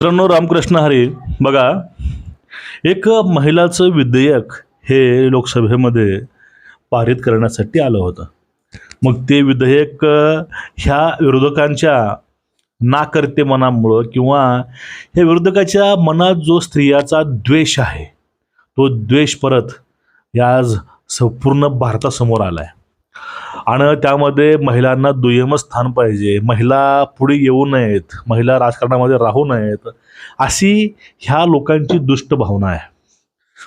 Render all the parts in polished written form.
मित्रांनो, रामकृष्ण हरी. बघा, एक महिलाचं विधेयक हे लोकसभेमध्ये पारित करण्यासाठी आलं होतं. मग ते विधेयक ह्या विरोधकांच्या नाकर्तेपणामुळं किंवा ह्या विरोधकाच्या मनात जो स्त्रियाचा द्वेष आहे, तो द्वेष परत या आज संपूर्ण भारतासमोर आलाय. आणि त्यामध्ये महिलांना दुय्यम स्थान पाहिजे, महिला पुढे येऊ नयेत, महिला राजकारणामध्ये राहू नयेत, अशी ह्या लोकांची दुष्ट भावना आहे.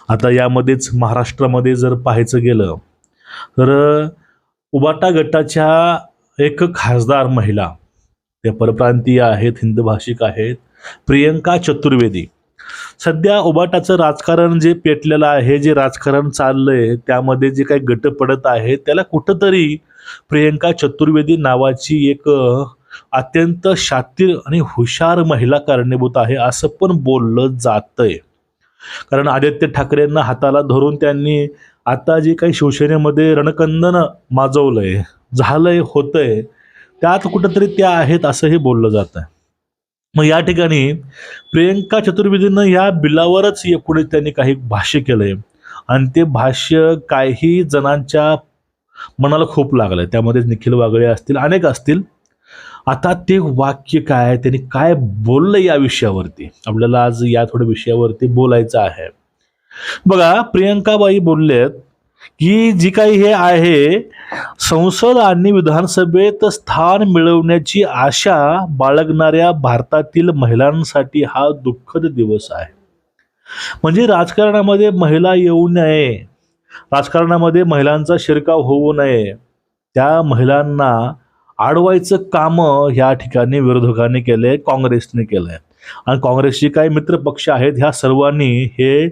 आता यामध्येच महाराष्ट्रामध्ये जर पाहायचं गेलं तर उबाटा गटाच्या एक खासदार महिला, त्या परप्रांतीय आहेत, हिंद भाषिक आहेत, प्रियंका चतुर्वेदी. सध्या उबाटाचं राजकारण जे पेटलेलं आहे, जे राजकारण चाललंय, त्यामध्ये जे काही गट पडत आहेत, त्याला कुठंतरी प्रियंका चतुर्वेदी नावाची एक अत्यंत शातीर आणि हुशार महिला कारणीभूत आहे असं पण बोललं जातंय. कारण आदित्य ठाकरेंना हाताला धरून त्यांनी आता जे काही शिवसेनेमध्ये रणकंदन माजवलंय, झालंय, होतंय, त्यात कुठंतरी त्या आहेत असंही बोललं जात आहे. मग या ठिकाणी प्रियंका चतुर्वेदीनं या बिलावरच पुढे त्यांनी काही भाष्य केलंय आणि ते भाष्य काही जणांच्या मनाला खूप लागलंय. त्यामध्ये निखिल वागळे असतील, अनेक असतील. आता ते वाक्य काय, त्यांनी काय बोललं या विषयावरती आपल्याला आज या थोड्या विषयावरती बोलायचं आहे. बघा, प्रियंकाबाई बोललेत की जी काही हे आहे, संसद आणि विधानसभेत स्थान मिळवण्याची आशा बाळगणाऱ्या भारतातील महिलांसाठी हा दुःखद दिवस आहे. म्हणजे राजकारणामध्ये महिला येऊ नये, राजकारणामध्ये महिलांचा शिरकाव होऊ नये, त्या महिलांना अडवायचं काम ह्या ठिकाणी विरोधकांनी केले, काँग्रेसने केलंय. आणि काँग्रेसचे काही मित्र पक्ष आहेत, ह्या सर्वांनी हे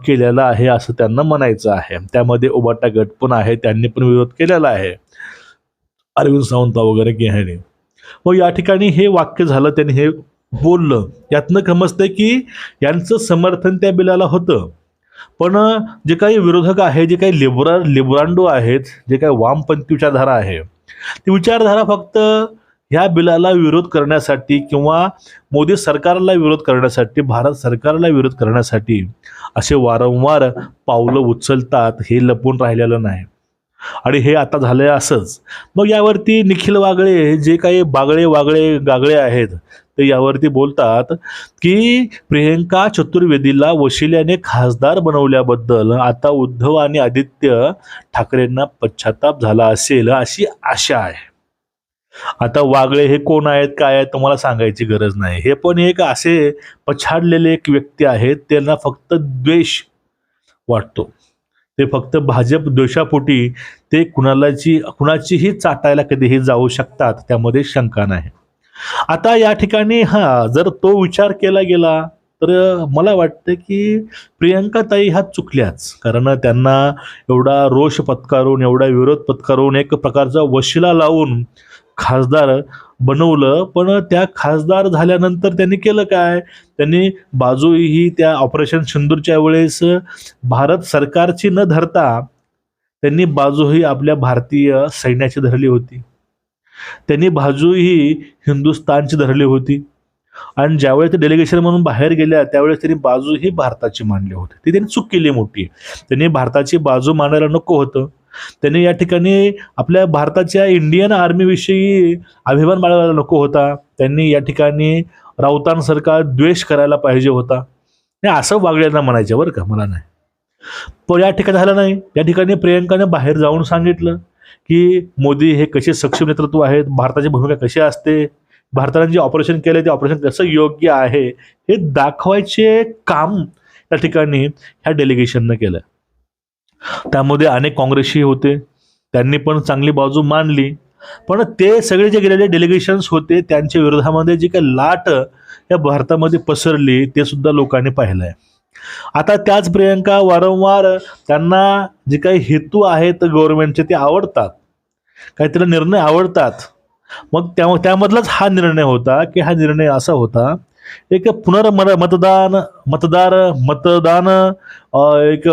केलेलं आहे असं त्यांना म्हणायचं आहे. त्यामध्ये उबाटा गट पण आहे, त्यांनी पण विरोध केलेला आहे, अरविंद सावंत वगैरे की ह्याने. मग या ठिकाणी हे वाक्य झालं, त्यांनी हे बोललं, यातनं समजतंय की यांचं समर्थन त्या बिलाला होतं. पण जे काही विरोधक आहे, जे काही लिब्रांडो आहेत, जे काही वामपंथी विचारधारा आहे, ती विचारधारा फक्त ह्या बिलाला विरोध करण्यासाठी किंवा मोदी सरकारला विरोध करण्यासाठी, भारत सरकारला विरोध करण्यासाठी असे वारंवार पावलं उचलतात, हे लपून राहिलेलं नाही. आणि हे आता झालंय असंच. मग यावरती निखिल वागळे, जे काही गागळे आहेत, ते यावरती बोलतात की प्रियंका चतुर्वेदीला वशिल्याने खासदार बनवल्याबद्दल आता उद्धव आणि आदित्य ठाकरेंना पश्चाताप झाला असेल अशी आशा आहे. आता वागळे हे कोण आहेत, काय आहेत, तुम्हाला सांगायची गरज नाही. हे पण एक असे पछाडलेले एक व्यक्ती आहेत, त्यांना फक्त द्वेष वाटतो. ते फक्त भाजप द्वेषापोटी ते कुणाचीही चाटायला कधीही जाऊ शकतात, त्यामध्ये शंका नाही. आता या ठिकाणी जर तो विचार केला गेला तर मला वाटतं की प्रियंका ताई ह्या चुकल्याच. कारण त्यांना एवढा रोष पत्करून, एवढा विरोध पत्करून, एक प्रकारचा वशिला लावून खासदार बनवलं. पण त्या खासदार झाल्यानंतर त्यांनी केलं काय, त्यांनी बाजूही त्या ऑपरेशन सिंदूरच्या वेळेस भारत सरकारची न धरता त्यांनी बाजूही आपल्या भारतीय सैन्याची धरली होती, त्यांनी बाजूही हिंदुस्थानची धरली होती. आणि ज्यावेळेस ते डेलिगेशन म्हणून बाहेर गेल्या त्यावेळेस त्यांनी बाजूही भारताची मांडली होती. ती त्यांनी चूक केली मोठी. त्यांनी भारताची बाजू मांडायला नको होतं. त्यांनी या ठिकाणी आपल्या भारताच्या इंडियन आर्मीविषयी अभिमान बाळगायला नको होता. त्यांनी या ठिकाणी राऊतांसारखा द्वेष करायला पाहिजे होता. नाही, असं वागलेलं म्हणायचं बरं का, मला नाही. पण या ठिकाणी झालं नाही. या ठिकाणी प्रियंकाने बाहेर जाऊन सांगितलं की मोदी हे कसे सक्षम नेतृत्व आहेत, भारताची भूमिका कशी असते, भारताने जे ऑपरेशन केले ते ऑपरेशन कसं योग्य आहे, हे दाखवायचे काम त्या ठिकाणी ह्या डेलिगेशननं केलं. त्यामध्ये अनेक काँग्रेसशी होते, त्यांनी पण चांगली बाजू मांडली. पण ते सगळे जे गेलेले डेलिगेशन्स होते, त्यांच्या विरोधामध्ये जी काही लाट या भारतामध्ये पसरली, ते सुद्धा लोकांनी पाहिलंय. आता त्याच प्रियंका वारंवार त्यांना जे काही हेतू आहेत गव्हर्नमेंटचे ते आवडतात, काहीतरी निर्णय आवडतात. मग त्यामधलाच हा निर्णय होता की हा निर्णय असा होता, एक मतदान एक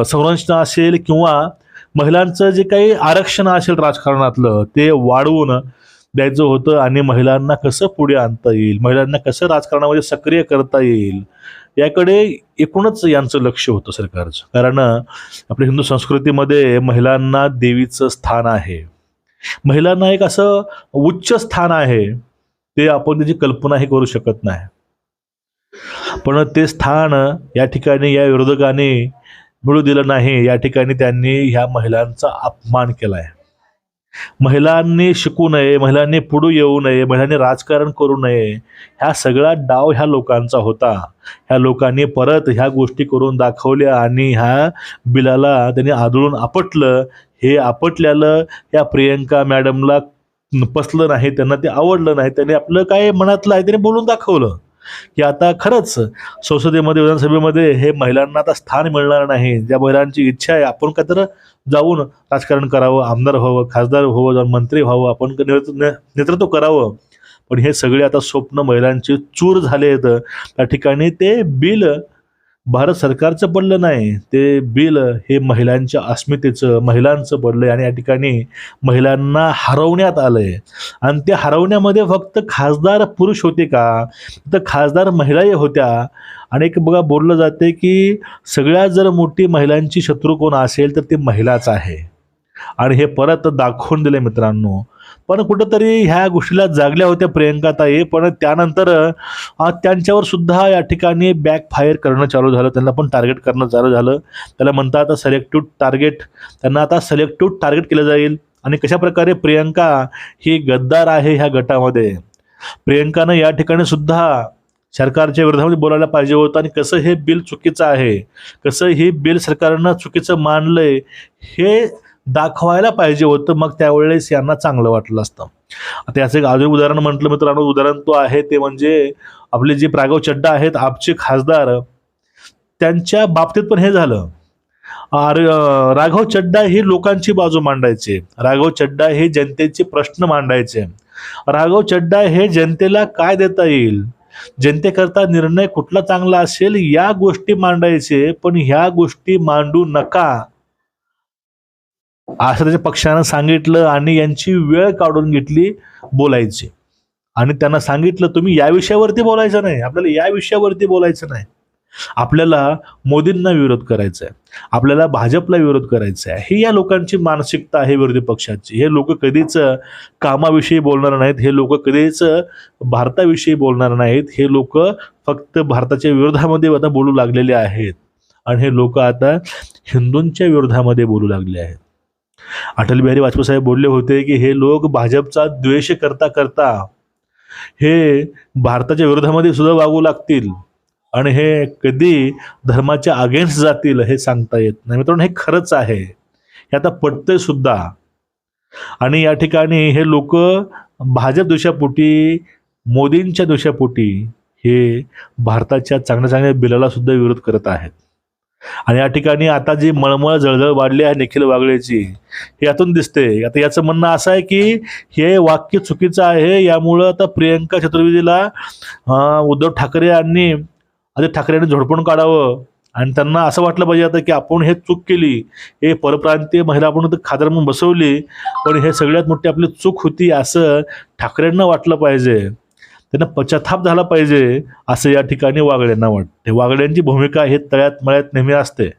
संरचना असेल किंवा महिलांचं जे काही आरक्षण असेल राजकारणातलं ते वाढवून द्यायचं होतं आणि महिलांना कसं पुढे आणता येईल, महिलांना कसं राजकारणामध्ये सक्रिय करता येईल, याकडे एकूणच यांचं लक्ष होतं सरकारचं. कारण आपल्या हिंदू संस्कृतीमध्ये महिलांना देवीचं स्थान आहे, महिलांना एक असं उच्च स्थान आहे, ते आपण त्याची कल्पनाही करू शकत नाही. पण ते स्थान या ठिकाणी या विरोधकांनी मिळू दिलं नाही. या ठिकाणी त्यांनी ह्या महिलांचा अपमान केलाय. महिलांनी शिकू नये, महिलांनी पुढे येऊ नये, महिलांनी राजकारण करू नये, ह्या सगळा डाव ह्या लोकांचा होता. ह्या लोकांनी परत ह्या गोष्टी करून दाखवल्या आणि ह्या बिलाला त्यांनी आदळून आपटलं. हे आपटल्याला या प्रियंका मॅडमला पसलं नाही, त्यांना ते आवडलं नाही. त्यांनी आपलं काय मनातलं आहे त्यांनी बोलून दाखवलं की आता खरंच संसदेमध्ये, विधानसभेमध्ये हे महिलांना आता स्थान मिळणार नाही. ज्या महिलांची इच्छा आहे आपण का तर जाऊन राजकारण करावं, आमदार व्हावं, खासदार व्हावं, जाऊन मंत्री व्हावं, आपण नेतृत्व करावं, पण हे सगळे आता स्वप्न महिलांचे चूर झाले आहेत. त्या ठिकाणी ते बिल भारत सरकारचं पडलं नाही, ते बिल हे महिलांच्या अस्मितेचं, महिलांचं पडलंय आणि या ठिकाणी महिलांना हरवण्यात आलंय. आणि त्या हरवण्यामध्ये फक्त खासदार पुरुष होते का, तर खासदार महिलाही होत्या. आणि एक बघा बोललं जाते की सगळ्यात जर मोठी महिलांची शत्रू कोण असेल तर ती महिलाच आहे. आणि हे परत दाखवून दिले मित्रांनो. पण कुठंतरी ह्या गोष्टीला जागल्या होत्या प्रियंकाताई, पण त्यानंतर त्यांच्यावर सुद्धा या ठिकाणी बॅकफायर करणं चालू झालं, त्यांना पण टार्गेट करणं चालू झालं. त्याला म्हणतात आता सिलेक्टिव्ह टार्गेट, त्यांना आता सिलेक्टिव्ह टार्गेट केलं जाईल. आणि कशा प्रकारे प्रियंका ही गद्दार आहे ह्या गटामध्ये. प्रियंकानं या ठिकाणी सुद्धा सरकारच्या विरोधामध्ये बोलायला पाहिजे होतं आणि कसं हे बिल चुकीचं आहे, कसं हे बिल सरकारनं चुकीचं मानलंय हे दाखवायला पाहिजे होतं. मग त्यावेळेस यांना चांगलं वाटलं असतं. आता याचं एक अजून उदाहरण म्हटलं मित्रांनो, उदाहरण तो आहे ते म्हणजे आपले जे राघव चड्डा आहेत आपचे खासदार, त्यांच्या बाबतीत पण हे झालं. राघव चड्डा हे लोकांची बाजू मांडायचे, राघव चड्डा हे जनतेचे प्रश्न मांडायचे, राघव चड्डा हे जनतेला काय देता येईल, जनतेकरता निर्णय कुठला चांगला असेल या गोष्टी मांडायचे. पण ह्या गोष्टी मांडू नका असं त्याच्या पक्षानं सांगितलं आणि यांची वेळ काढून घेतली बोलायची. आणि त्यांना सांगितलं तुम्ही या विषयावरती बोलायचं नाही, आपल्याला या विषयावरती बोलायचं नाही, आपल्याला मोदींना विरोध करायचा आहे, आपल्याला भाजपला विरोध करायचा आहे. ही या लोकांची मानसिकता आहे विरोधी पक्षाची. हे लोक कधीच कामाविषयी बोलणार नाहीत, हे लोक कधीच भारताविषयी बोलणार नाहीत. हे लोक फक्त भारताच्या विरोधामध्ये आता बोलू लागलेले आहेत. आणि हे लोक आता हिंदूंच्या विरोधामध्ये बोलू लागले आहेत. अटल बिहारी वाजपेयी साहेब बोलले होते की हे लोक भाजपचा द्वेष करता करता हे भारताच्या विरोधामध्ये सुद्धा वागू लागतील आणि हे कधी धर्माच्या अगेन्स्ट जातील हे सांगता येत नाही. मित्रांनो हे खरंच आहे, हे आता पटतंय सुद्धा. आणि या ठिकाणी हे लोक भाजप द्वेषापोटी, मोदींच्या द्वेषापोटी हे भारताच्या चांगल्या चांगल्या बिलाला सुद्धा विरोध करत आहेत. आणि या ठिकाणी आता जी मळमळ जळजळ वाढली आहे निखिल वागळेची, हे यातून दिसते. आता याचं म्हणणं असं आहे की हे वाक्य चुकीचं आहे, यामुळं आता प्रियंका चतुर्वेदीला उद्धव ठाकरे यांनी आदित्य ठाकरेंनी झोडपून काढावं आणि त्यांना असं वाटलं पाहिजे आता की आपण हे चूक केली, हे परप्रांतीय महिला आपण खासदार म्हणून बसवली, पण हे सगळ्यात मोठी आपली चूक होती असं ठाकरेंना वाटलं पाहिजे, त्यांना पश्चाताप झाला पाहिजे असं या ठिकाणी वागड्यांना वाटते. वागड्यांची भूमिका हे तळ्यात मळ्यात नेहमी असते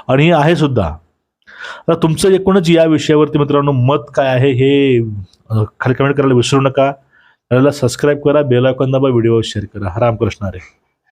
आणि ही आहे सुद्धा. तर तुमचं एकूणच या विषयावरती मित्रांनो मत काय आहे हे खाली कमेंट करायला विसरू नका. चॅनलला सबस्क्राईब करा, बेल आयकॉन दाबा, व्हिडिओ शेअर करा. रामकृष्ण हरी.